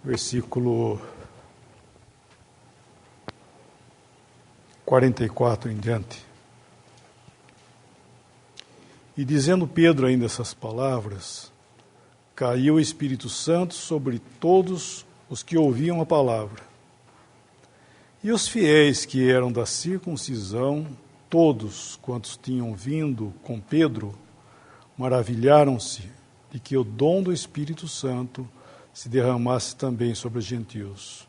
versículo 44 em diante. E dizendo Pedro ainda essas palavras, caiu o Espírito Santo sobre todos os que ouviam a palavra. E os fiéis que eram da circuncisão, todos quantos tinham vindo com Pedro, maravilharam-se de que o dom do Espírito Santo se derramasse também sobre os gentios,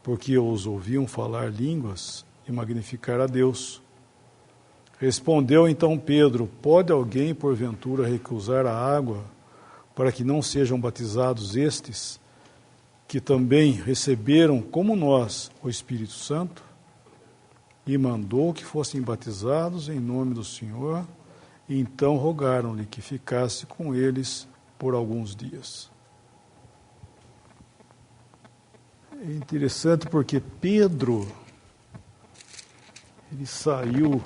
porque os ouviam falar línguas e magnificar a Deus. Respondeu então Pedro: pode alguém porventura recusar a água para que não sejam batizados estes, que também receberam como nós o Espírito Santo? E mandou que fossem batizados em nome do Senhor, e então rogaram-lhe que ficasse com eles por alguns dias. É interessante porque Pedro, ele saiu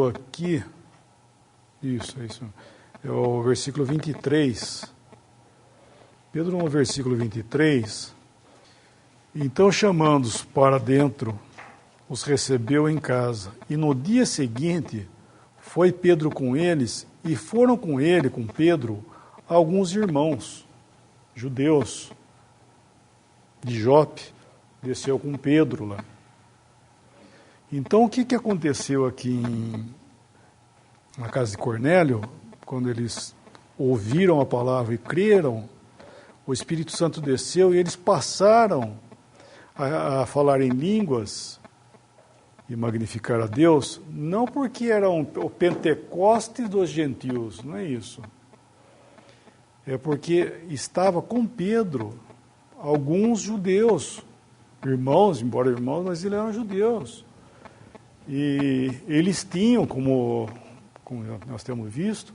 aqui, isso, é o versículo 23. Pedro, no versículo 23, então chamando-os para dentro, os recebeu em casa, e no dia seguinte foi Pedro com eles, e foram com ele, com Pedro, alguns irmãos judeus de Jope, desceu com Pedro lá. Então, o que aconteceu aqui na casa de Cornélio, quando eles ouviram a palavra e creram, o Espírito Santo desceu e eles passaram a falar em línguas e magnificar a Deus, não porque eram o Pentecostes dos gentios, não é isso. É porque estava com Pedro alguns judeus, irmãos, embora irmãos, mas eles eram judeus. E eles tinham, como nós temos visto,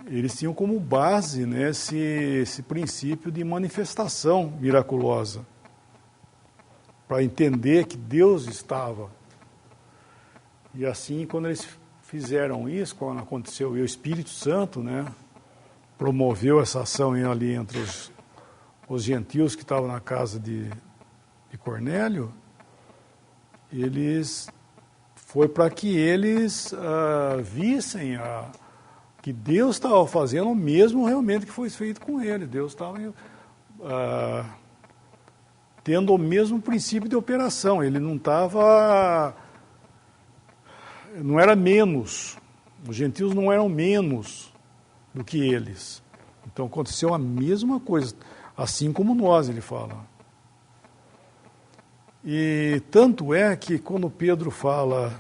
eles tinham como base, né, esse princípio de manifestação miraculosa, para entender que Deus estava. E assim, quando eles fizeram isso, quando aconteceu, e o Espírito Santo, né, promoveu essa ação ali entre os gentios que estavam na casa de Cornélio, foi para que eles vissem que Deus estava fazendo o mesmo realmente que foi feito com ele. Deus estava tendo o mesmo princípio de operação. Ele não era menos. Os gentios não eram menos do que eles. Então aconteceu a mesma coisa, assim como nós, ele fala. E tanto é que quando Pedro fala,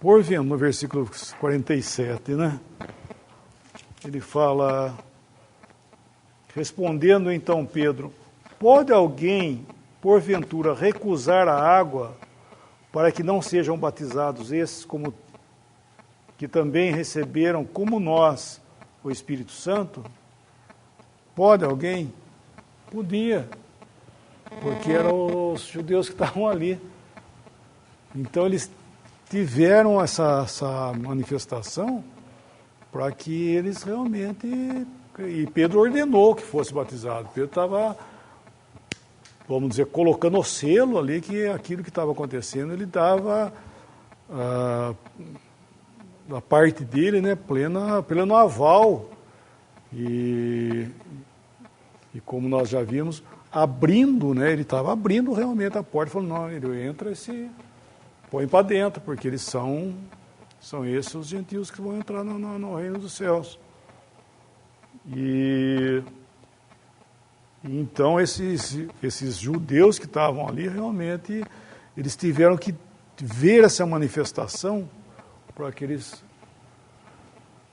no versículo 47, né? Ele fala, respondendo então Pedro, pode alguém, porventura, recusar a água para que não sejam batizados esses, como que também receberam, como nós, o Espírito Santo? Pode alguém? Podia, porque eram os judeus que estavam ali. Então eles tiveram essa manifestação para que eles realmente... E Pedro ordenou que fosse batizado. Pedro estava, vamos dizer, colocando o selo ali que aquilo que estava acontecendo, ele dava da parte dele, né, pleno aval. E como nós já vimos, abrindo, né, ele estava abrindo realmente a porta, falando, não, ele entra e se põe para dentro, porque eles são esses os gentios que vão entrar no reino dos céus. E então esses judeus que estavam ali, realmente, eles tiveram que ver essa manifestação para que eles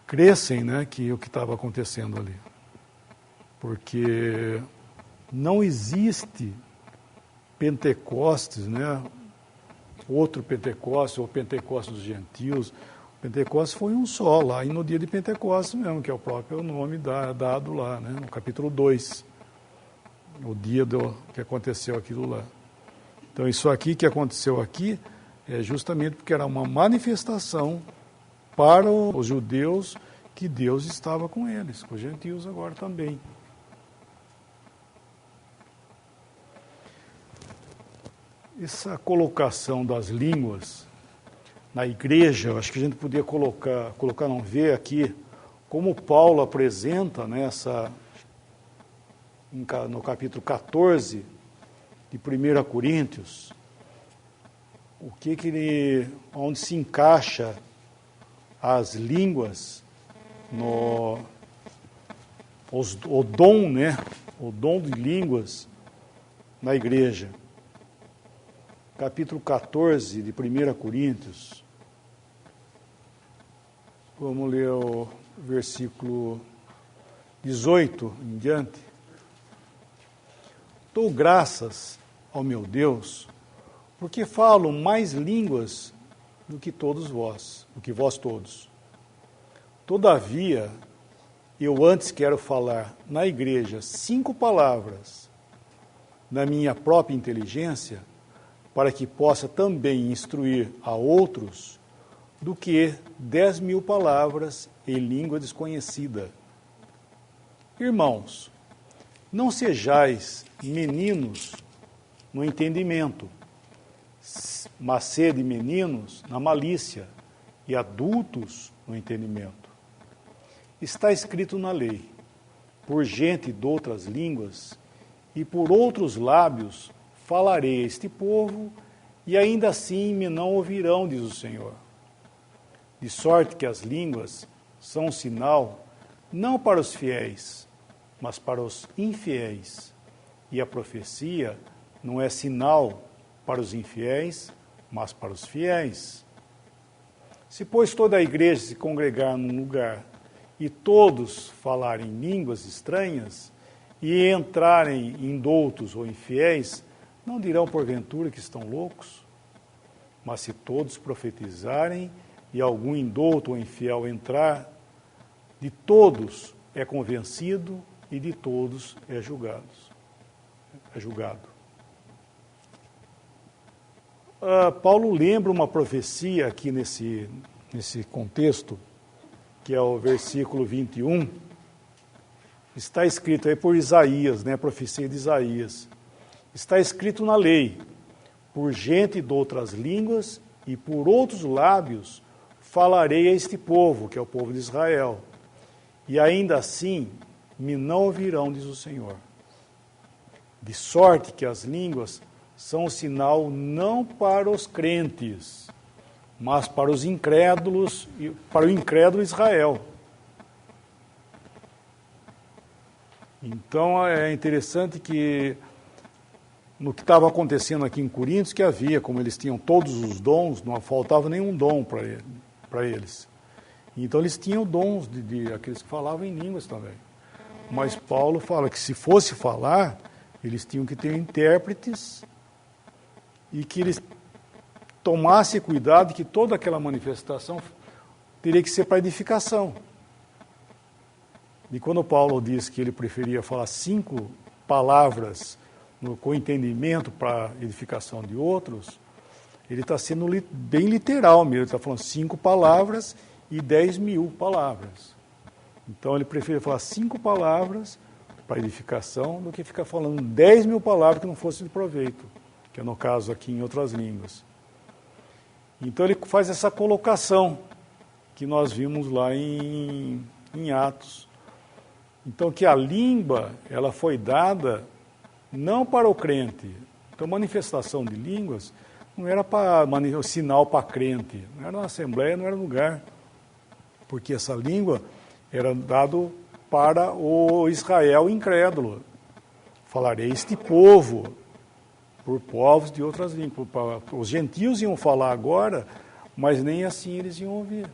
crescem, né, que o que estava acontecendo ali. Porque não existe Pentecostes, né, outro Pentecostes, ou Pentecostes dos gentios. O Pentecostes foi um só lá, e no dia de Pentecostes mesmo, que é o próprio nome dado lá, né, no capítulo 2, o dia que aconteceu aquilo lá. Então isso aqui que aconteceu aqui é justamente porque era uma manifestação para os judeus que Deus estava com eles, com os gentios agora também. Essa colocação das línguas na igreja, eu acho que a gente podia ver aqui como Paulo apresenta no capítulo 14 de 1 Coríntios, onde se encaixa as línguas o dom, né? O dom de línguas na igreja. Capítulo 14 de 1 Coríntios. Vamos ler o versículo 18 em diante. Dou graças ao meu Deus, porque falo mais línguas do que vós todos. Todavia, eu antes quero falar na igreja 5 palavras na minha própria inteligência, para que possa também instruir a outros, do que 10.000 palavras em língua desconhecida. Irmãos, não sejais meninos no entendimento, mas sede meninos na malícia e adultos no entendimento. Está escrito na lei, por gente de outras línguas e por outros lábios falarei a este povo, e ainda assim me não ouvirão, diz o Senhor. De sorte que as línguas são um sinal, não para os fiéis, mas para os infiéis. E a profecia não é sinal para os infiéis, mas para os fiéis. Se, pois, toda a igreja se congregar num lugar, e todos falarem línguas estranhas, e entrarem indoutos ou infiéis, não dirão porventura que estão loucos? Mas se todos profetizarem, e algum indouto ou infiel entrar, de todos é convencido, e de todos é julgado. Paulo lembra uma profecia aqui nesse contexto, que é o versículo 21, está escrito aí por Isaías, né, a profecia de Isaías. Está escrito na lei, por gente de outras línguas e por outros lábios falarei a este povo, que é o povo de Israel. E ainda assim me não ouvirão, diz o Senhor. De sorte que as línguas são um sinal não para os crentes, mas para os incrédulos, para o incrédulo Israel. Então é interessante que no que estava acontecendo aqui em Coríntios, que havia, como eles tinham todos os dons, não faltava nenhum dom para eles. Então eles tinham dons de aqueles que falavam em línguas também. Mas Paulo fala que se fosse falar, eles tinham que ter intérpretes e que eles tomassem cuidado que toda aquela manifestação teria que ser para edificação. E quando Paulo diz que ele preferia falar 5 palavras com entendimento para edificação de outros, ele está sendo bem literal mesmo, ele está falando 5 palavras e 10.000 palavras. Então ele prefere falar 5 palavras para edificação do que ficar falando 10.000 palavras que não fossem de proveito, que é no caso aqui em outras línguas. Então ele faz essa colocação que nós vimos lá em Atos. Então que a língua, ela foi dada não para o crente. Então manifestação de línguas não era para sinal para crente, não era na assembleia, não era lugar, porque essa língua era dado para o Israel incrédulo. Falarei este povo, por povos de outras línguas. Os gentios iam falar agora, mas nem assim eles iam ouvir.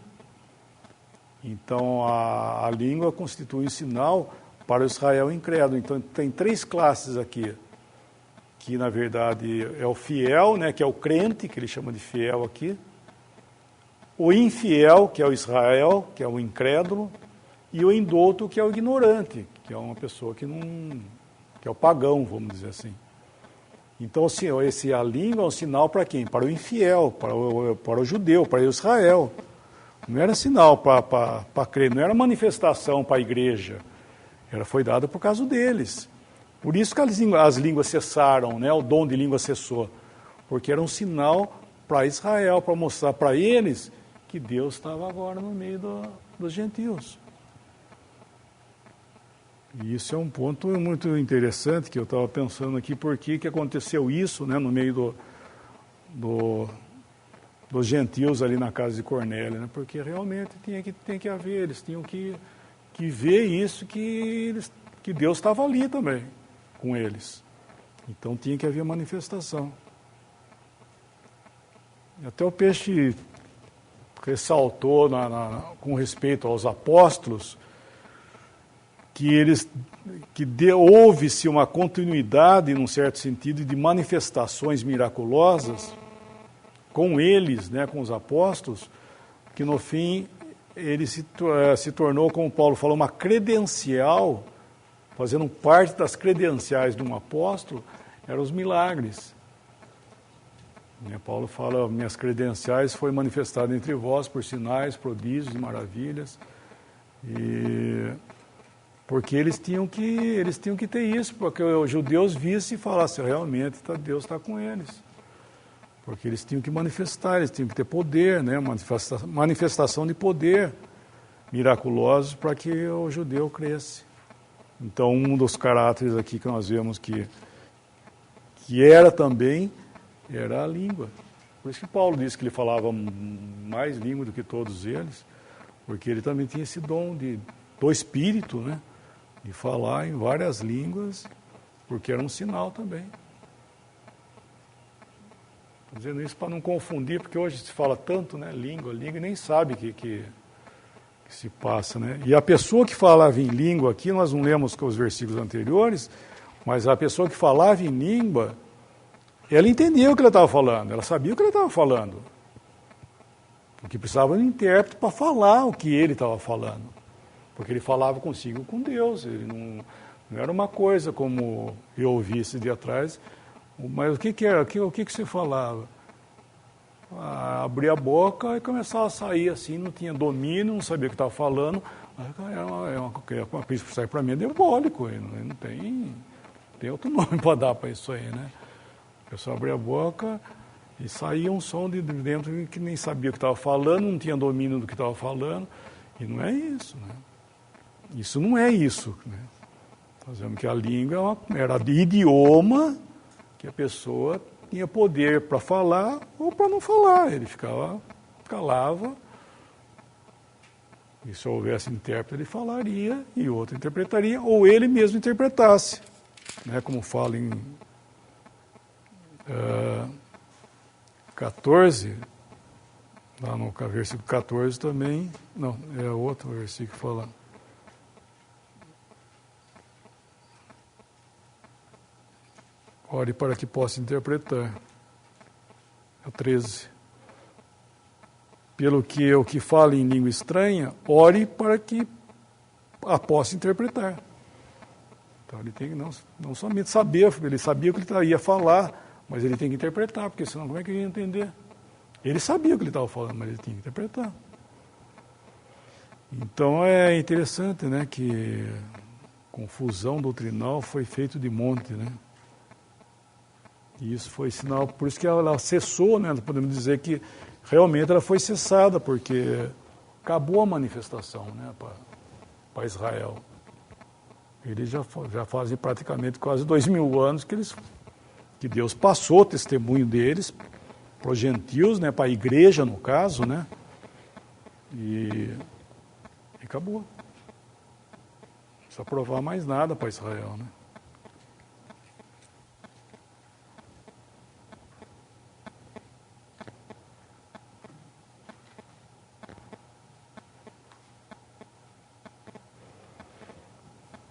Então a língua constitui um sinal para o Israel incrédulo. Então tem 3 classes aqui, que na verdade é o fiel, né, que é o crente, que ele chama de fiel aqui, o infiel, que é o Israel, que é o incrédulo, e o indouto, que é o ignorante, que é uma pessoa que é o pagão, vamos dizer assim. Então a língua é um sinal para quem? Para o infiel, para o judeu, para o Israel. Não era sinal para crer, não era manifestação para a igreja. Foi dada por causa deles. Por isso que as línguas cessaram, né? O dom de língua cessou. Porque era um sinal para Israel, para mostrar para eles que Deus estava agora no meio dos gentios. E isso é um ponto muito interessante que eu estava pensando aqui, por que aconteceu isso, né, no meio dos gentios ali na casa de Cornélio, né? Porque realmente tem que haver, eles tinham que ver isso, que Deus estava ali também com eles. Então tinha que haver manifestação. E até o Peixe ressaltou com respeito aos apóstolos que houve-se uma continuidade, num certo sentido, de manifestações miraculosas com eles, né, com os apóstolos, que no fim ele se tornou, como Paulo falou, uma credencial, fazendo parte das credenciais de um apóstolo, eram os milagres. Paulo fala, minhas credenciais foi manifestado entre vós por sinais, prodígios e maravilhas, porque eles tinham que ter isso, porque os judeus vissem e falassem, realmente Deus está com eles. Porque eles tinham que manifestar, eles tinham que ter poder, né? Manifestação de poder miraculosos para que o judeu cresce. Então, um dos caráteres aqui que nós vemos que era também, era a língua. Por isso que Paulo disse que ele falava mais língua do que todos eles, porque ele também tinha esse dom do Espírito, né? De falar em várias línguas, porque era um sinal também. Estou dizendo isso para não confundir, porque hoje se fala tanto, né? Língua, e nem sabe o que se passa, né? E a pessoa que falava em língua aqui, nós não lemos os versículos anteriores, mas a pessoa que falava em língua, ela entendia o que ele estava falando, ela sabia o que ele estava falando. Porque precisava de um intérprete para falar o que ele estava falando. Porque ele falava consigo com Deus, ele não era uma coisa como eu ouvi esse dia atrás, mas o que era? O que você falava? Abria a boca e começava a sair assim, não tinha domínio, não sabia o que estava falando. Uma coisa que sai para mim é diabólico, não tem outro nome para dar para isso aí, né? A pessoa abria a boca e saía um som de dentro que nem sabia o que estava falando, não tinha domínio do que estava falando, e não é isso, né? Isso não é isso, né? Nós vemos que a língua era de idioma que a pessoa tinha poder para falar ou para não falar. Ele calava, e se houvesse intérprete ele falaria e outro interpretaria, ou ele mesmo interpretasse, né? Como fala em 14, lá no versículo 14 também, não, é outro versículo que fala. Ore para que possa interpretar. É o 13. Pelo que o que fala em língua estranha, ore para que possa interpretar. Então ele tem que não somente saber, ele sabia o que ele ia falar, mas ele tem que interpretar, porque senão como é que ele ia entender? Ele sabia o que ele estava falando, mas ele tinha que interpretar. Então é interessante, né, que confusão doutrinal foi feito de monte, né? E isso foi sinal, por isso que ela cessou, né? Podemos dizer que realmente ela foi cessada, porque acabou a manifestação, né, para Israel. Eles já fazem praticamente quase 2000 anos que Deus passou o testemunho deles para os gentios, né, para a igreja, no caso, né? E acabou. Não precisa provar mais nada para Israel, né?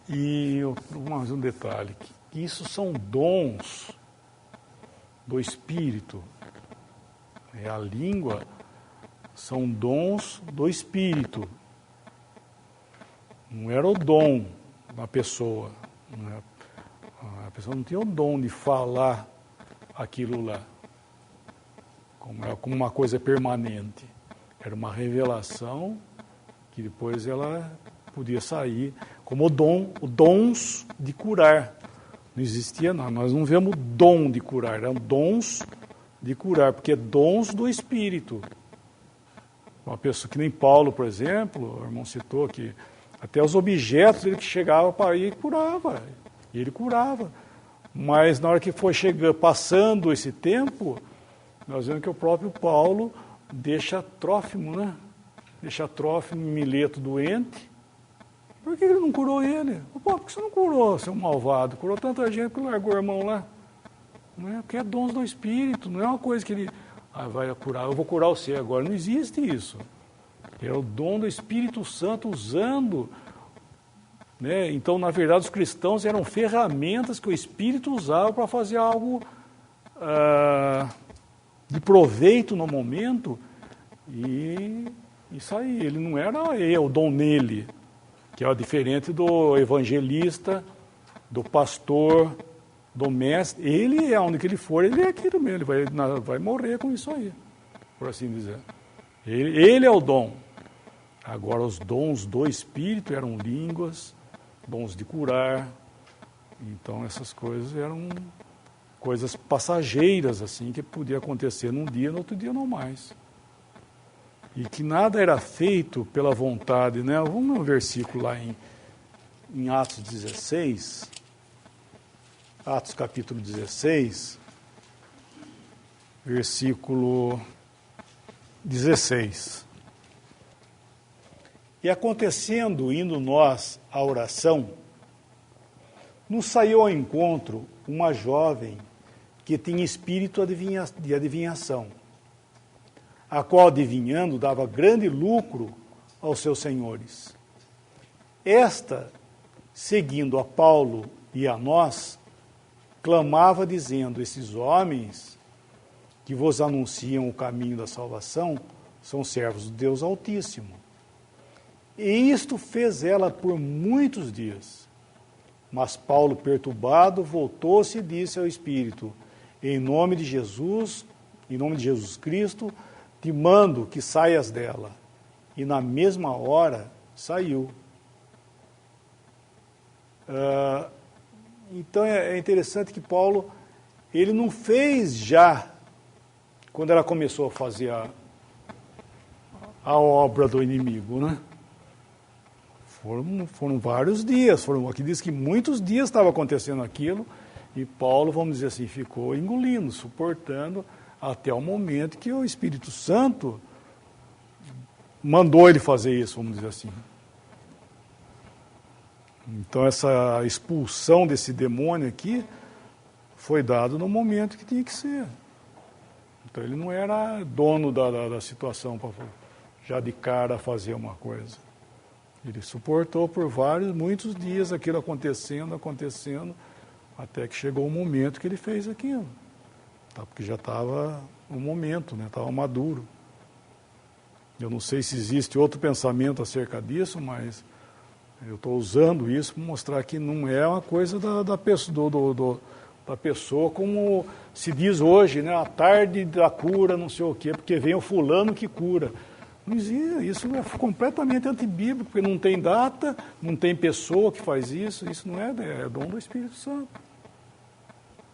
E mais um detalhe, que isso são dons do Espírito. A língua são dons do Espírito. Não era o dom da pessoa. A pessoa não tinha o dom de falar aquilo lá como uma coisa permanente. Era uma revelação que depois ela podia sair como dons de curar. Não existia, não. Nós não vemos dom de curar, eram dons de curar, porque é dons do Espírito. Uma pessoa que nem Paulo, por exemplo, o irmão citou que até os objetos ele que chegava para ir curava. E ele curava. Mas na hora que foi chegando, passando esse tempo, nós vemos que o próprio Paulo deixa Trófimo, né? Deixa Trófimo em Mileto doente. Por que ele não curou ele? Pô, por que você não curou, seu malvado? Curou tanta gente que largou o irmão lá. Não é? Porque é dons do Espírito, não é uma coisa que ele vai curar, eu vou curar você agora. Não existe isso. É o dom do Espírito Santo usando. Né? Então, na verdade, os cristãos eram ferramentas que o Espírito usava para fazer algo de proveito no momento e sair. Ele não era o dom nele, que é diferente do evangelista, do pastor, do mestre. Ele é onde que ele for, ele é aquilo mesmo, ele vai morrer com isso aí, por assim dizer. Ele é o dom. Agora, os dons do Espírito eram línguas, dons de curar. Então, essas coisas eram coisas passageiras, assim, que podia acontecer num dia, no outro dia não mais. E que nada era feito pela vontade, né? Vamos no versículo lá em Atos 16, Atos capítulo 16, versículo 16. E acontecendo, indo nós à oração, nos saiu ao encontro uma jovem que tinha espírito de adivinhação, a qual, adivinhando, dava grande lucro aos seus senhores. Esta, seguindo a Paulo e a nós, clamava dizendo: esses homens que vos anunciam o caminho da salvação são servos do Deus Altíssimo. E isto fez ela por muitos dias. Mas Paulo, perturbado, voltou-se e disse ao Espírito: em nome de Jesus Cristo, te mando que saias dela. E na mesma hora saiu. Então é interessante que Paulo, ele não fez já, quando ela começou a fazer a obra do inimigo, né? Foram vários dias, aqui diz que muitos dias estava acontecendo aquilo, e Paulo, vamos dizer assim, ficou engolindo, suportando, até o momento que o Espírito Santo mandou ele fazer isso, vamos dizer assim. Então essa expulsão desse demônio aqui foi dado no momento que tinha que ser. Então ele não era dono da situação para já de cara fazer uma coisa. Ele suportou por muitos dias aquilo acontecendo, até que chegou o momento que ele fez aquilo. Tá? Porque já estava o momento, né? Estava maduro. Eu não sei se existe outro pensamento acerca disso, mas eu estou usando isso para mostrar que não é uma coisa da pessoa como se diz hoje, né? A tarde da cura, não sei o quê, porque vem o fulano que cura. Não existe, isso é completamente antibíblico, porque não tem data, não tem pessoa que faz isso não é dom do Espírito Santo.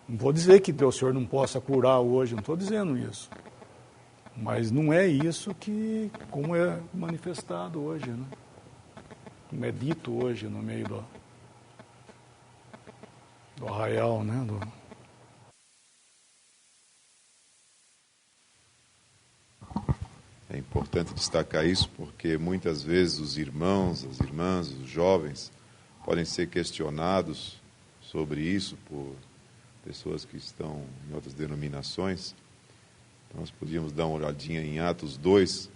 Não vou dizer que o Senhor não possa curar hoje, não estou dizendo isso. Mas não é isso como é manifestado hoje, né? Como é dito hoje no meio do arraial, né? É importante destacar isso porque muitas vezes os irmãos, as irmãs, os jovens podem ser questionados sobre isso por pessoas que estão em outras denominações. Então, nós podíamos dar uma olhadinha em Atos 2,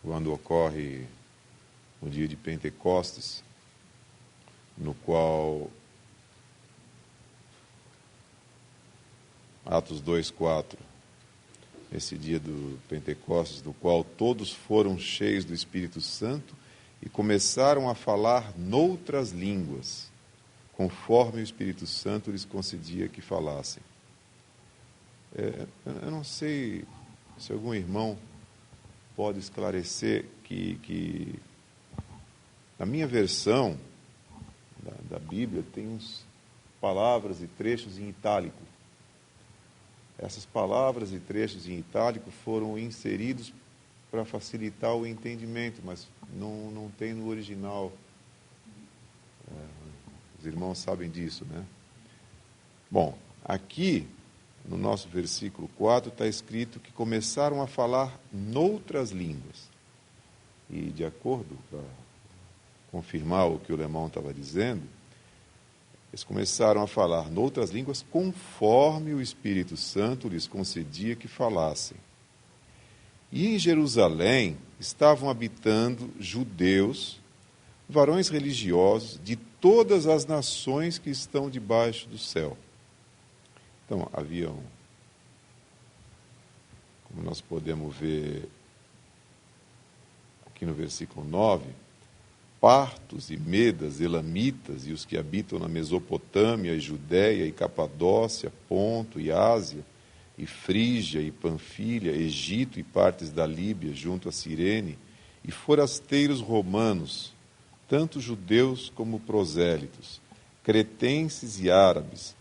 quando ocorre o dia de Pentecostes, no qual Atos 2:4, esse dia do Pentecostes, no qual todos foram cheios do Espírito Santo e começaram a falar noutras línguas, conforme o Espírito Santo lhes concedia que falassem. Eu não sei se algum irmão pode esclarecer que na minha versão da Bíblia tem uns palavras e trechos em itálico. Essas palavras e trechos em itálico foram inseridos para facilitar o entendimento, mas não tem no original. Os irmãos sabem disso, né? Bom, aqui no nosso versículo 4 está escrito que começaram a falar noutras línguas. E de acordo, para confirmar o que o Lemão estava dizendo, eles começaram a falar noutras línguas conforme o Espírito Santo lhes concedia que falassem. E em Jerusalém estavam habitando judeus, varões religiosos de todas as nações que estão debaixo do céu. Então, haviam, como nós podemos ver aqui no versículo 9, partos e medas, elamitas e os que habitam na Mesopotâmia, e Judéia e Capadócia, Ponto e Ásia, e Frígia e Panfilha, Egito e partes da Líbia, junto a Cirene, e forasteiros romanos, tanto judeus como prosélitos, cretenses e árabes.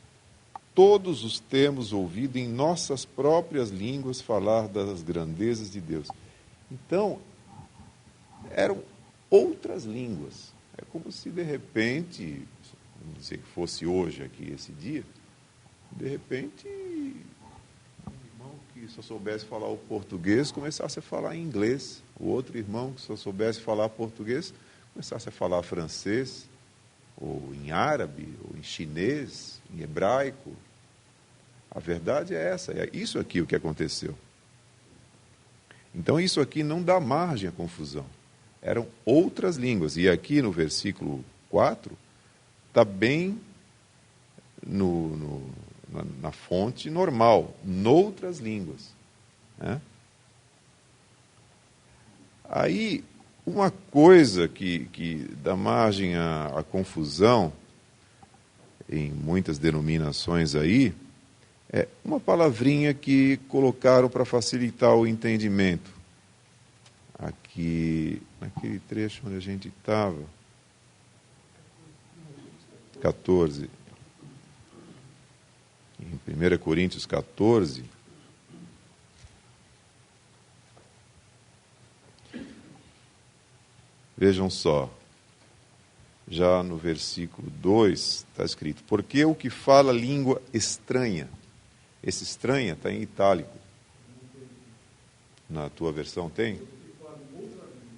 Todos os temos ouvido em nossas próprias línguas falar das grandezas de Deus. Então, eram outras línguas. É como se, de repente, não sei que fosse hoje aqui, esse dia, de repente, um irmão que só soubesse falar o português começasse a falar em inglês. O outro irmão que só soubesse falar português começasse a falar francês, ou em árabe, ou em chinês, em hebraico. A verdade é essa, é isso aqui o que aconteceu. Então, isso aqui não dá margem à confusão. Eram outras línguas. E aqui no versículo 4, está bem na fonte normal, noutras línguas. Né? Aí, uma coisa que dá margem à confusão em muitas denominações aí, é uma palavrinha que colocaram para facilitar o entendimento. Aqui, naquele trecho onde a gente estava, 14, em 1 Coríntios 14, vejam só, já no versículo 2 está escrito, porque o que fala língua estranha, esse estranha está em itálico. Na tua versão tem?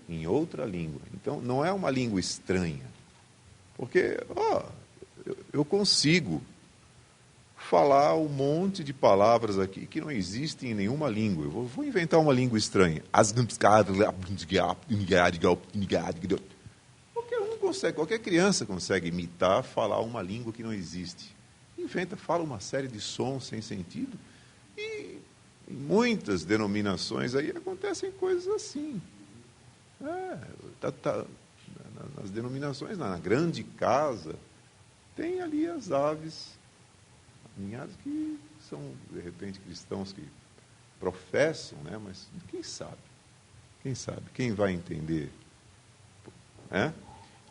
Em outra língua. Então, não é uma língua estranha. Porque, eu consigo falar um monte de palavras aqui que não existem em nenhuma língua. Eu vou inventar uma língua estranha. Qualquer um consegue, qualquer criança consegue imitar, falar uma língua que não existe. Inventa, fala uma série de sons sem sentido. E em muitas denominações aí acontecem coisas assim. Nas denominações, na grande casa, tem ali as aves ninhadas que são, de repente, cristãos que professam, né? Mas quem sabe? Quem sabe? Quem vai entender?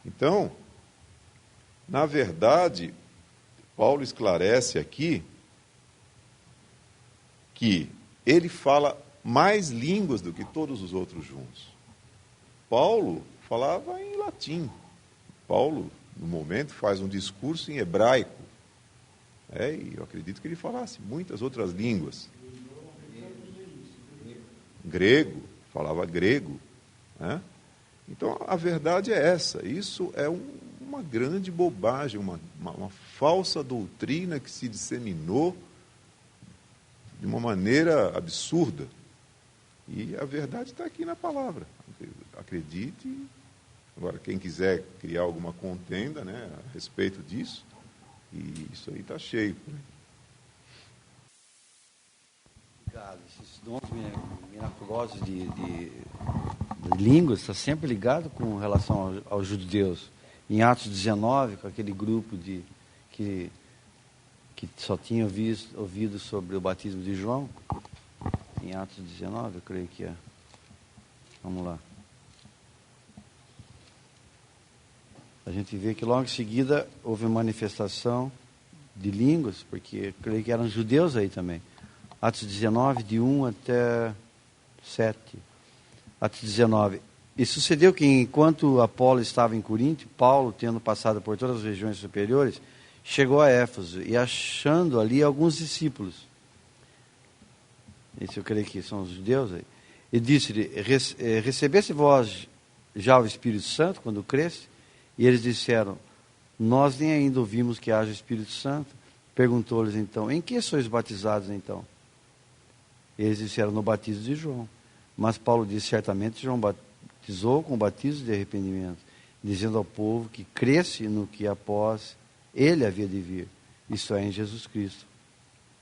Então, na verdade, Paulo esclarece aqui que ele fala mais línguas do que todos os outros juntos. Paulo falava em latim. Paulo, no momento, faz um discurso em hebraico. E eu acredito que ele falasse muitas outras línguas. Grego, falava grego. Né? Então, a verdade é essa. Isso é uma grande bobagem, uma falsa doutrina que se disseminou de uma maneira absurda. E a verdade está aqui na palavra. Acredite. Agora, quem quiser criar alguma contenda, né, a respeito disso, e isso aí está cheio. Obrigado. Esses dons miraculosos de línguas está sempre ligado com relação aos judeus. Em Atos 19, com aquele grupo que só tinha ouvido sobre o batismo de João, em Atos 19, eu creio que é. Vamos lá. A gente vê que logo em seguida houve manifestação de línguas, porque creio que eram judeus aí também. Atos 19, de 1 até 7. Atos 19. E sucedeu que, enquanto Apolo estava em Corinto, Paulo, tendo passado por todas as regiões superiores, chegou a Éfeso e achando ali alguns discípulos. Esse eu creio que são os judeus aí. E disse-lhe, recebesse vós já o Espírito Santo quando cresce? E eles disseram, nós nem ainda ouvimos que haja o Espírito Santo. Perguntou-lhes então, em que sois batizados então? Eles disseram, no batismo de João. Mas Paulo disse, certamente João batizou com o batismo de arrependimento, dizendo ao povo que cresce no que após ele havia de vir, isto é, em Jesus Cristo.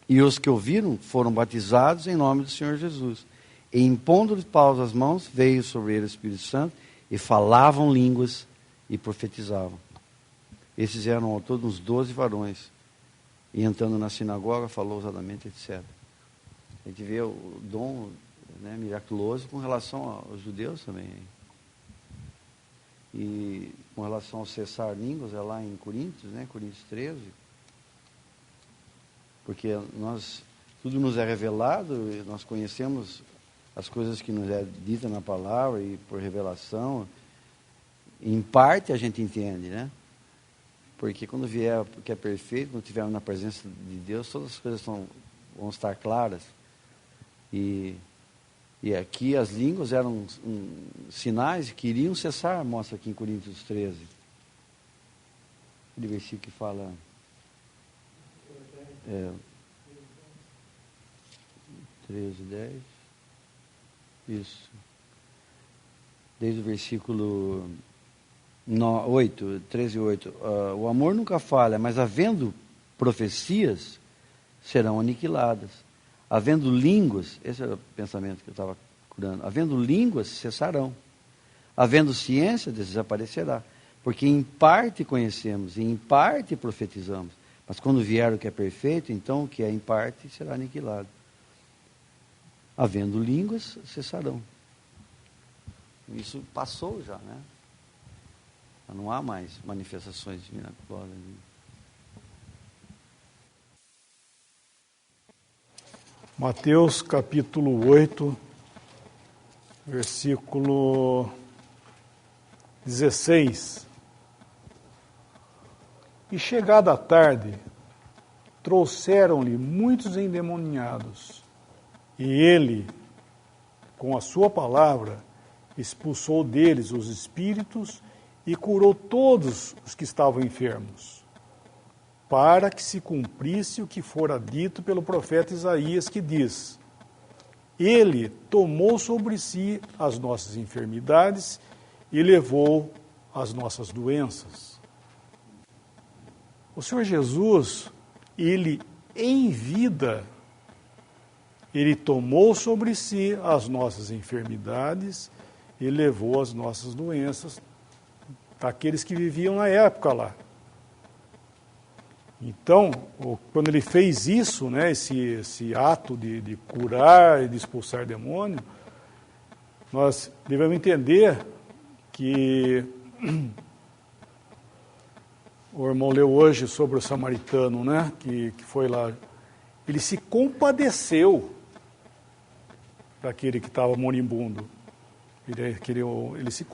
E os que ouviram foram batizados em nome do Senhor Jesus. E impondo-lhes Paulo as mãos, veio sobre ele o Espírito Santo, e falavam línguas e profetizavam. Esses eram ao todo uns 12 varões. E entrando na sinagoga, falou ousadamente, etc. A gente vê o dom, né, miraculoso com relação aos judeus também. E com relação ao cessar línguas, é lá em Coríntios, né, Coríntios 13. Porque tudo nos é revelado, e nós conhecemos as coisas que nos é dita na palavra e por revelação. Em parte a gente entende, né? Porque quando vier o que é perfeito, quando estivermos na presença de Deus, todas as coisas vão estar claras. E aqui as línguas eram sinais que iriam cessar, mostra aqui em Coríntios 13. Aquele versículo que fala... 13, 10. Isso. Desde o versículo 8, 13 e 8. O amor nunca falha, mas havendo profecias, serão aniquiladas. Havendo línguas, esse era o pensamento que eu estava curando, havendo línguas, cessarão. Havendo ciência, desaparecerá. Porque em parte conhecemos, e em parte profetizamos. Mas quando vier o que é perfeito, então o que é em parte será aniquilado. Havendo línguas, cessarão. Isso passou já, né? Não há mais manifestações miraculosas. Mateus capítulo 8, versículo 16. E chegada a tarde, trouxeram-lhe muitos endemoniados, e ele, com a sua palavra, expulsou deles os espíritos e curou todos os que estavam enfermos, para que se cumprisse o que fora dito pelo profeta Isaías, que diz: Ele tomou sobre si as nossas enfermidades e levou as nossas doenças. O Senhor Jesus, ele em vida, ele tomou sobre si as nossas enfermidades e levou as nossas doenças daqueles que viviam na época lá. Então, quando ele fez isso, né, esse ato de curar e de expulsar demônio, nós devemos entender que o irmão leu hoje sobre o samaritano, né, que foi lá. Ele se compadeceu daquele que estava moribundo. Ele se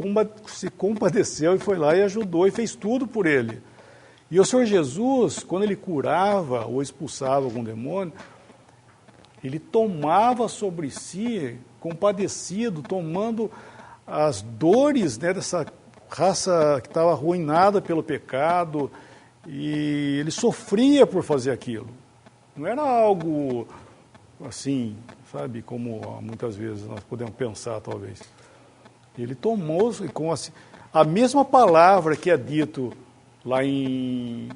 compadeceu e foi lá e ajudou e fez tudo por ele. E o Senhor Jesus, quando ele curava ou expulsava algum demônio, ele tomava sobre si, compadecido, tomando as dores, né, dessa raça que estava arruinada pelo pecado, e ele sofria por fazer aquilo. Não era algo assim, sabe, como muitas vezes nós podemos pensar, talvez. Ele tomou com a mesma palavra que é dito lá em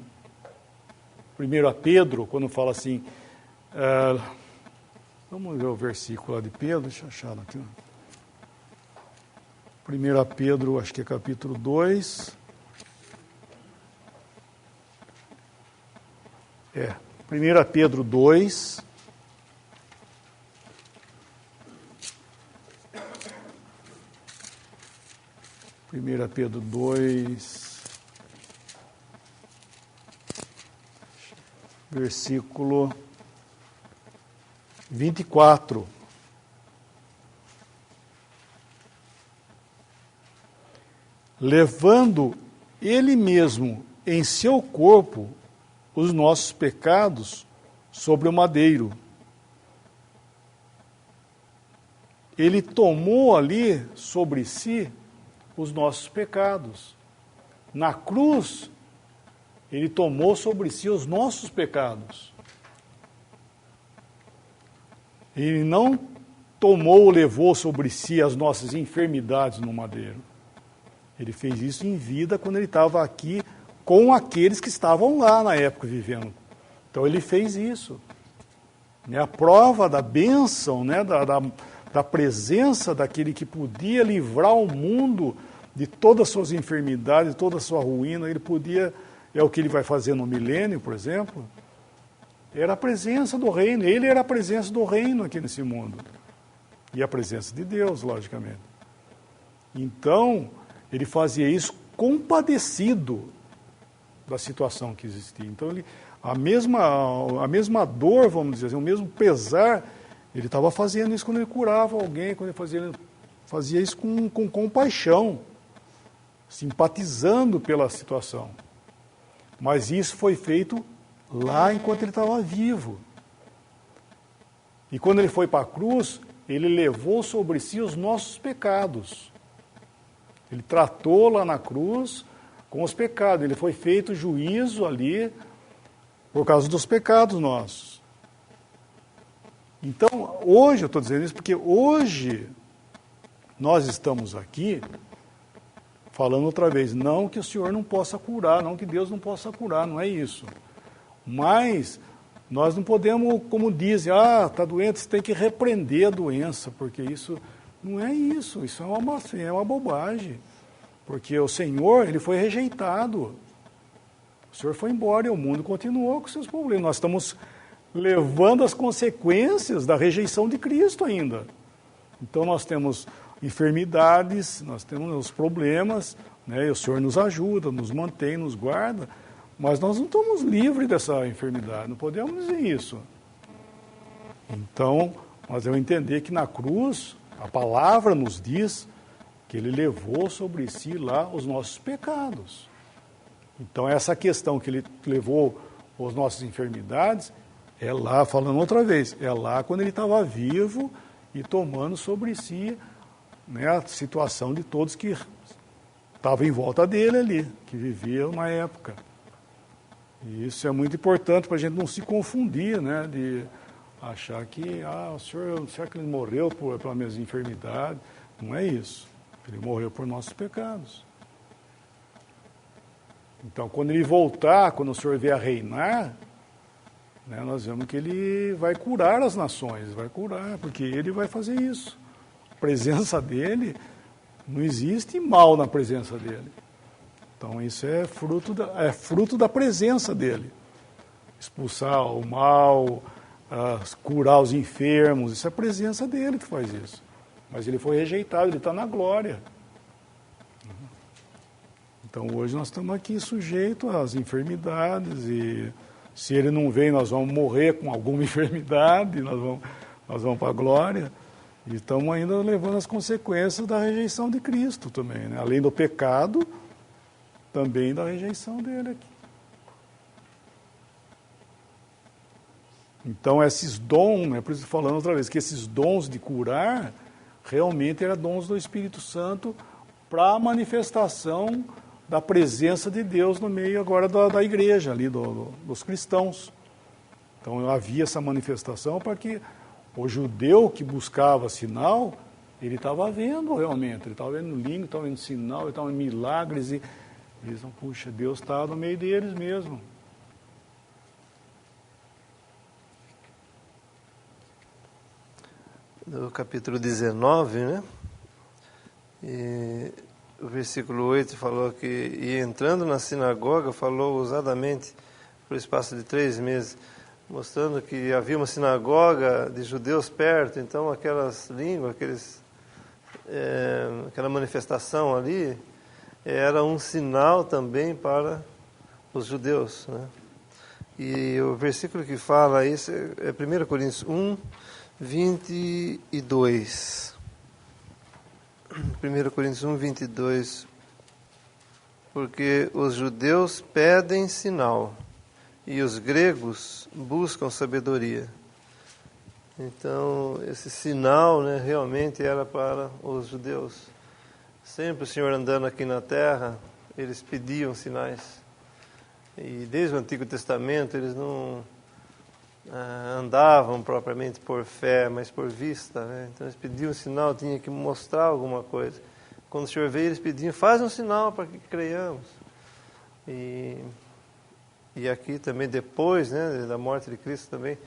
1 Pedro, quando fala assim, vamos ver o versículo lá de Pedro, deixa eu achar aqui. 1 Pedro, acho que é capítulo 2. 1 Pedro 2. 1 Pedro 2, versículo 24. Levando Ele mesmo em seu corpo os nossos pecados sobre o madeiro. Ele tomou ali sobre si os nossos pecados. Na cruz, Ele tomou sobre si os nossos pecados. Ele não tomou ou levou sobre si as nossas enfermidades no madeiro. Ele fez isso em vida quando ele estava aqui com aqueles que estavam lá na época vivendo. Então ele fez isso. É a prova da bênção, né, da presença daquele que podia livrar o mundo de todas as suas enfermidades, de toda a sua ruína. Ele podia, é o que ele vai fazer no milênio, por exemplo, era a presença do reino. Ele era a presença do reino aqui nesse mundo. E a presença de Deus, logicamente. Então, ele fazia isso compadecido da situação que existia. Então, a mesma dor, vamos dizer assim, o mesmo pesar, ele estava fazendo isso quando ele curava alguém, quando ele fazia isso com compaixão, simpatizando pela situação. Mas isso foi feito lá enquanto ele estava vivo. E quando ele foi para a cruz, ele levou sobre si os nossos pecados. Ele tratou lá na cruz com os pecados. Ele foi feito juízo ali por causa dos pecados nossos. Então, hoje, eu estou dizendo isso porque hoje nós estamos aqui falando outra vez, não que o Senhor não possa curar, não que Deus não possa curar, não é isso. Mas nós não podemos, como dizem, está doente, você tem que repreender a doença, porque isso não é isso, isso é uma bobagem. Porque o Senhor, ele foi rejeitado. O Senhor foi embora e o mundo continuou com seus problemas. Nós estamos levando as consequências da rejeição de Cristo ainda. Então nós temos enfermidades, nós temos os problemas, né? E o Senhor nos ajuda, nos mantém, nos guarda, mas nós não estamos livres dessa enfermidade, não podemos dizer isso. Então, nós devemos entender que na cruz, a palavra nos diz que ele levou sobre si lá os nossos pecados. Então, essa questão que ele levou as nossas enfermidades, é lá, falando outra vez, é lá quando ele estava vivo e tomando sobre si, né, a situação de todos que estavam em volta dele ali, que viviam na época. E isso é muito importante para a gente não se confundir, né, de achar que, o senhor, será que ele morreu pelas minhas enfermidades? Não é isso. Ele morreu por nossos pecados. Então, quando ele voltar, quando o Senhor vier a reinar, né, nós vemos que ele vai curar as nações, vai curar, porque ele vai fazer isso. A presença dele, não existe mal na presença dele. Então, isso é fruto da presença dele. Expulsar o mal, curar os enfermos, isso é a presença dele que faz isso. Mas ele foi rejeitado, ele está na glória. Então hoje nós estamos aqui sujeitos às enfermidades e se ele não vem, nós vamos morrer com alguma enfermidade, nós vamos para a glória. E estamos ainda levando as consequências da rejeição de Cristo também, né? Além do pecado, também da rejeição dele aqui. Então esses dons, né, por isso falando outra vez, que esses dons de curar realmente eram dons do Espírito Santo para a manifestação da presença de Deus no meio agora da igreja, ali dos cristãos. Então havia essa manifestação para que o judeu que buscava sinal, ele estava vendo realmente, ele estava vendo língua, estava vendo sinal, ele estava vendo milagres, e eles dizem, puxa, Deus está no meio deles mesmo. No capítulo 19, né? E o versículo 8 falou que, e entrando na sinagoga, falou ousadamente por espaço de 3 meses, mostrando que havia uma sinagoga de judeus perto, então aquelas línguas, aquela manifestação ali, era um sinal também para os judeus, né? E o versículo que fala isso é 1 Coríntios 1, 22. 1 Coríntios 1, 22. Porque os judeus pedem sinal e os gregos buscam sabedoria. Então, esse sinal, né, realmente era para os judeus. Sempre o Senhor andando aqui na terra, eles pediam sinais. E desde o Antigo Testamento eles não andavam propriamente por fé, mas por vista, né? Então eles pediam um sinal, tinha que mostrar alguma coisa. Quando o Senhor veio, eles pediam, faz um sinal para que creiamos. E aqui também depois, né, da morte de Cristo também,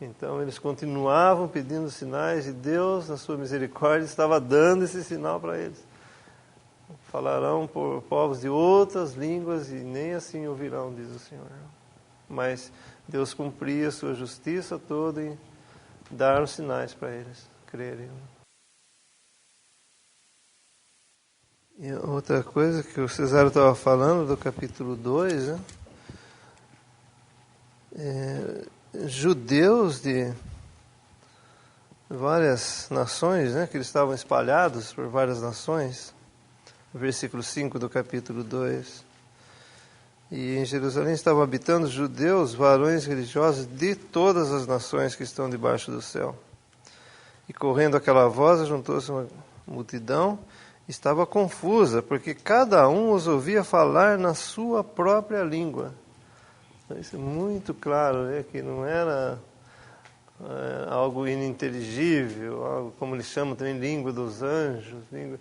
então eles continuavam pedindo sinais e Deus, na sua misericórdia, estava dando esse sinal para eles. Falarão por povos de outras línguas e nem assim ouvirão, diz o Senhor. Mas Deus cumpria a sua justiça toda em dar os sinais para eles crerem. E outra coisa que o Cesário estava falando do capítulo 2, né? Judeus de várias nações, né? Que eles estavam espalhados por várias nações. Versículo 5 do capítulo 2. E em Jerusalém estavam habitando judeus, varões religiosos de todas as nações que estão debaixo do céu. E correndo aquela voz, juntou-se uma multidão, estava confusa, porque cada um os ouvia falar na sua própria língua. Então, isso é muito claro, né? Que não era algo ininteligível, algo como eles chamam também, língua dos anjos, língua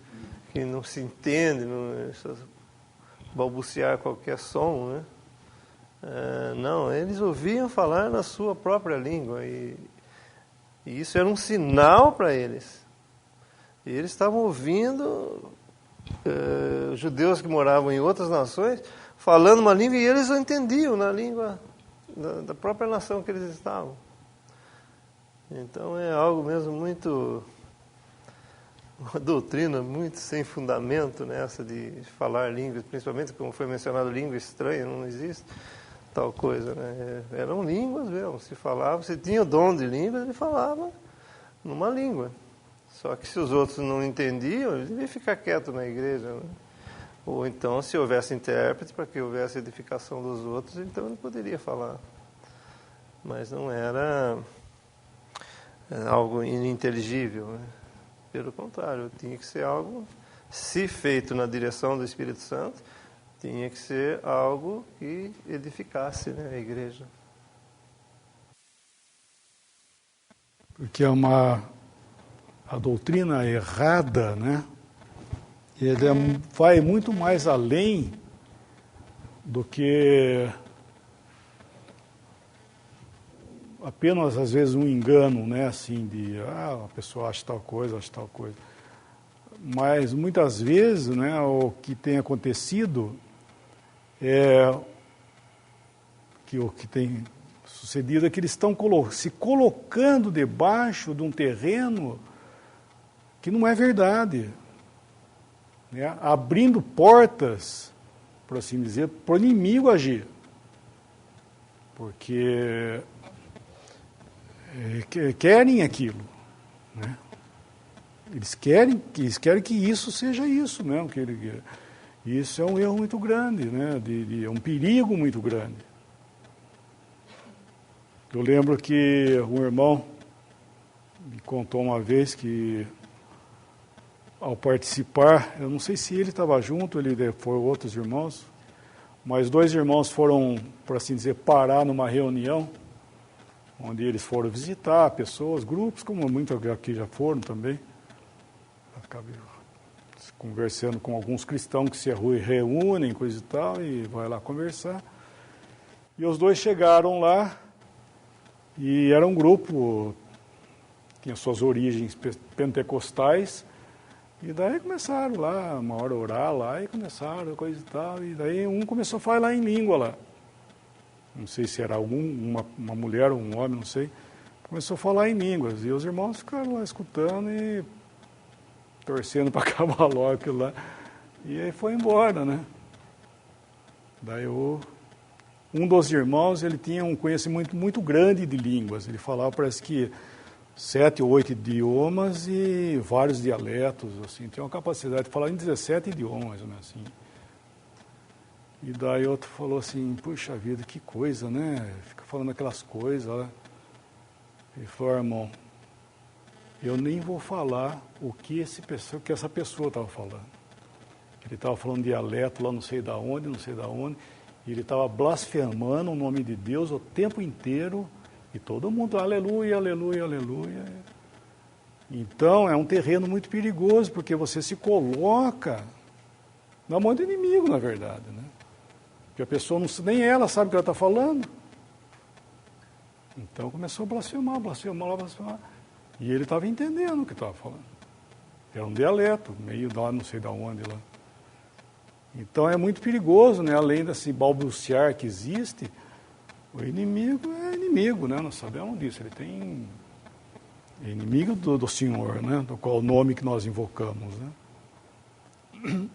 que não se entende, não, balbuciar qualquer som, né? Não, eles ouviam falar na sua própria língua e isso era um sinal para eles. E eles estavam ouvindo judeus que moravam em outras nações falando uma língua e eles não entendiam na língua da própria nação que eles estavam. Então é algo mesmo muito... uma doutrina muito sem fundamento nessa de falar línguas, principalmente como foi mencionado, língua estranha, não existe tal coisa, né? Eram línguas mesmo, se falava, se tinha o dom de línguas, ele falava numa língua. Só que se os outros não entendiam, ele devia ficar quieto na igreja, né? Ou então, se houvesse intérprete, para que houvesse edificação dos outros, então ele poderia falar. Mas não era algo ininteligível, né? Pelo contrário, tinha que ser algo, se feito na direção do Espírito Santo, tinha que ser algo que edificasse, né, a igreja. Porque a doutrina errada, né? Ele vai muito mais além do que apenas, às vezes, um engano, né? Assim, de, a pessoa acha tal coisa. Mas, muitas vezes, né, o que tem acontecido que o que tem sucedido é que eles estão se colocando debaixo de um terreno que não é verdade, né? Abrindo portas, por assim dizer, para o inimigo agir. Porque querem aquilo, né? Eles querem que isso seja isso mesmo. Isso é um erro muito grande, né? É um perigo muito grande. Eu lembro que um irmão me contou uma vez que, ao participar, eu não sei se ele estava junto, ele foi outros irmãos, mas 2 irmãos foram, por assim dizer, parar numa reunião, onde eles foram visitar pessoas, grupos, como muitos aqui já foram também. Acabei conversando com alguns cristãos que se reúnem, coisa e tal, e vai lá conversar. E os 2 chegaram lá, e era um grupo, tinha suas origens pentecostais, e daí começaram lá, uma hora a orar lá, e começaram, coisa e tal, e daí um começou a falar em língua lá. Não sei se era uma mulher ou um homem, não sei. Começou a falar em línguas, e os irmãos ficaram lá escutando e torcendo para acabar logo aquilo lá. E aí foi embora, né? Daí um dos irmãos, ele tinha um conhecimento muito grande de línguas. Ele falava, parece que 7 ou 8 idiomas e vários dialetos, assim. Tinha uma capacidade de falar em 17 idiomas, mais ou menos assim. E daí outro falou assim, puxa vida, que coisa, né? Fica falando aquelas coisas, ó. Ele falou, irmão, eu nem vou falar o que essa pessoa estava falando. Ele estava falando dialeto lá não sei da onde, e ele estava blasfemando o nome de Deus o tempo inteiro, e todo mundo, aleluia, aleluia, aleluia. Então, é um terreno muito perigoso, porque você se coloca na mão do inimigo, na verdade, né? Porque a pessoa, nem ela sabe o que ela está falando. Então, começou a blasfemar. E ele estava entendendo o que estava falando. Era um dialeto, meio lá, não sei de onde lá. Então é muito perigoso, né? Além desse balbuciar que existe, o inimigo é inimigo, né? Nós sabemos disso. Ele é inimigo do Senhor, né? Do qual o nome que nós invocamos, né?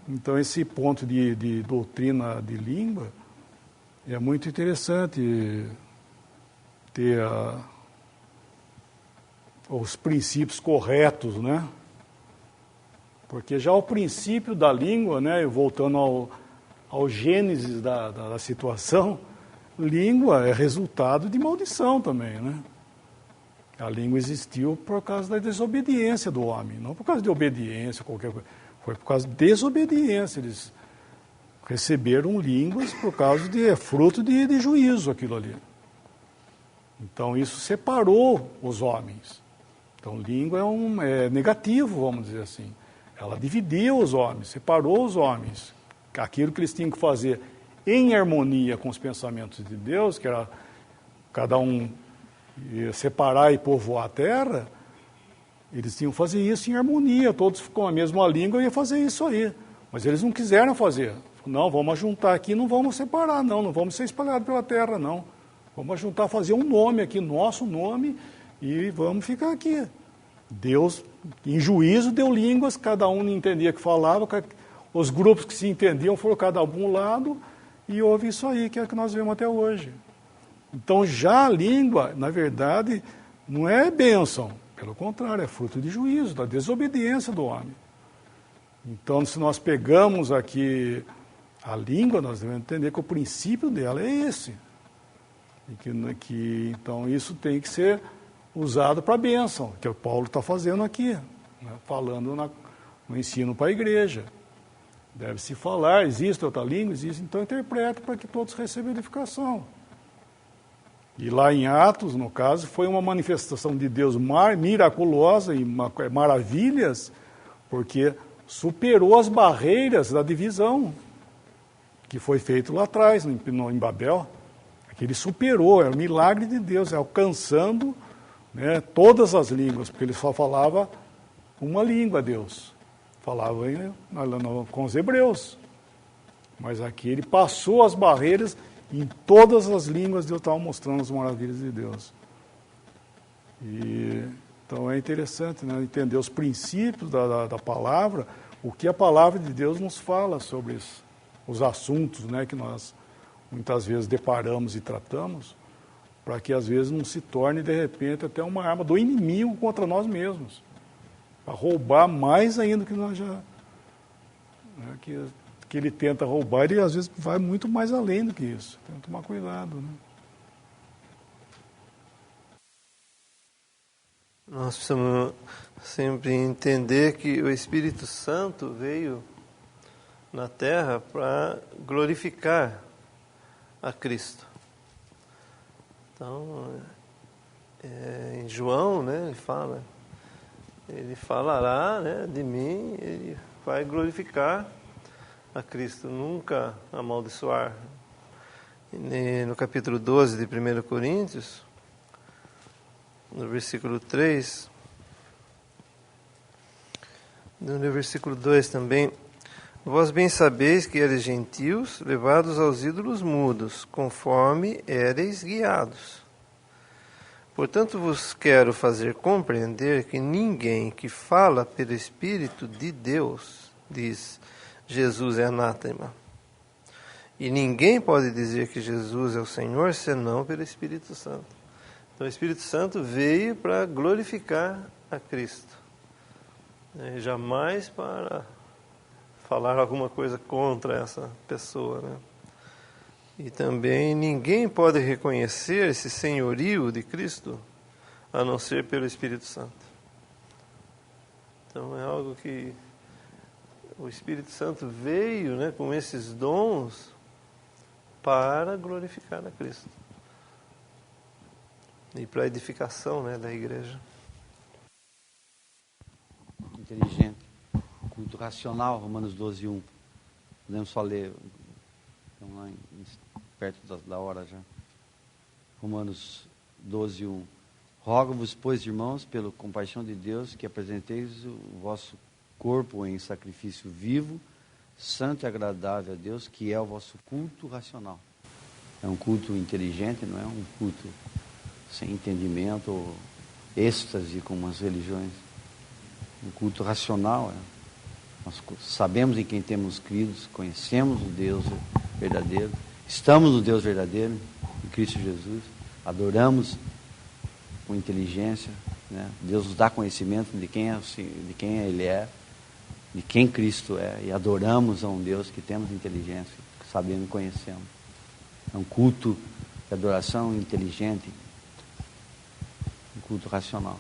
Então esse ponto de doutrina de língua é muito interessante ter os princípios corretos, né? Porque já o princípio da língua, né, voltando ao gênesis da situação, língua é resultado de maldição também, né? A língua existiu por causa da desobediência do homem, não por causa de obediência, qualquer coisa. Foi por causa de desobediência. Eles receberam línguas por causa de fruto de juízo aquilo ali. Então isso separou os homens. Então língua é negativo, vamos dizer assim. Ela dividiu os homens, separou os homens. Aquilo que eles tinham que fazer em harmonia com os pensamentos de Deus, que era cada um separar e povoar a terra, eles tinham que fazer isso em harmonia, todos com a mesma língua iam fazer isso aí. Mas eles não quiseram fazer. Não, vamos juntar aqui, não vamos separar, não vamos ser espalhados pela terra, não. Vamos juntar, fazer um nome aqui, nosso nome, e vamos ficar aqui. Deus, em juízo, deu línguas, cada um não entendia o que falava, os grupos que se entendiam foram cada um lado, e houve isso aí, que é o que nós vemos até hoje. Então, já a língua, na verdade, não é bênção, pelo contrário, é fruto de juízo, da desobediência do homem. Então, se nós pegamos aqui a língua, nós devemos entender que o princípio dela é esse. E então, isso tem que ser usado para a bênção, que o Paulo está fazendo aqui, né? Falando no ensino para a igreja. Deve-se falar, existe outra língua, existe, então interpreta para que todos recebam edificação. E lá em Atos, no caso, foi uma manifestação de Deus miraculosa e maravilhas, porque superou as barreiras da divisão que foi feito lá atrás, em Babel. Aquele superou, era um milagre de Deus, alcançando, né, todas as línguas, porque ele só falava uma língua, Deus. Falava com os hebreus. Mas aqui ele passou as barreiras, em todas as línguas Deus estava mostrando as maravilhas de Deus. Então é interessante, né, entender os princípios da palavra, o que a palavra de Deus nos fala sobre isso, os assuntos, né, que nós muitas vezes deparamos e tratamos, para que às vezes não se torne de repente até uma arma do inimigo contra nós mesmos, para roubar mais ainda que nós já... Né, que ele tenta roubar, ele às vezes vai muito mais além do que isso. Tem que tomar cuidado, né? Nós precisamos sempre entender que o Espírito Santo veio na Terra para glorificar a Cristo. Então, em João, né, ele falará, né, de mim, ele vai glorificar a Cristo, nunca amaldiçoar. No capítulo 12 de 1 Coríntios, no versículo 3, no versículo 2 também, vós bem sabeis que eres gentios, levados aos ídolos mudos, conforme éreis guiados. Portanto, vos quero fazer compreender que ninguém que fala pelo Espírito de Deus diz, Jesus é anátema. E ninguém pode dizer que Jesus é o Senhor senão pelo Espírito Santo. Então o Espírito Santo veio para glorificar a Cristo. E jamais para falar alguma coisa contra essa pessoa, né? E também ninguém pode reconhecer esse senhorio de Cristo a não ser pelo Espírito Santo. Então é algo que o Espírito Santo veio, né, com esses dons para glorificar a Cristo e para a edificação, né, da igreja. Inteligente, culto racional, Romanos 12:1. Podemos só ler, estamos lá perto da hora já. Romanos 12:1. Rogo-vos, pois, irmãos, pela compaixão de Deus, que apresenteis o vosso corpo em sacrifício vivo, santo e agradável a Deus, que é o vosso culto racional. É um culto inteligente, não é um culto sem entendimento ou êxtase como as religiões. Um culto racional. Nós sabemos em quem temos crido, conhecemos o Deus verdadeiro, estamos no Deus verdadeiro, em Cristo Jesus, adoramos com inteligência, né? Deus nos dá conhecimento de quem Ele é, de quem Cristo é, e adoramos a um Deus que temos inteligência, que sabemos e conhecemos. É um culto de adoração inteligente, um culto racional.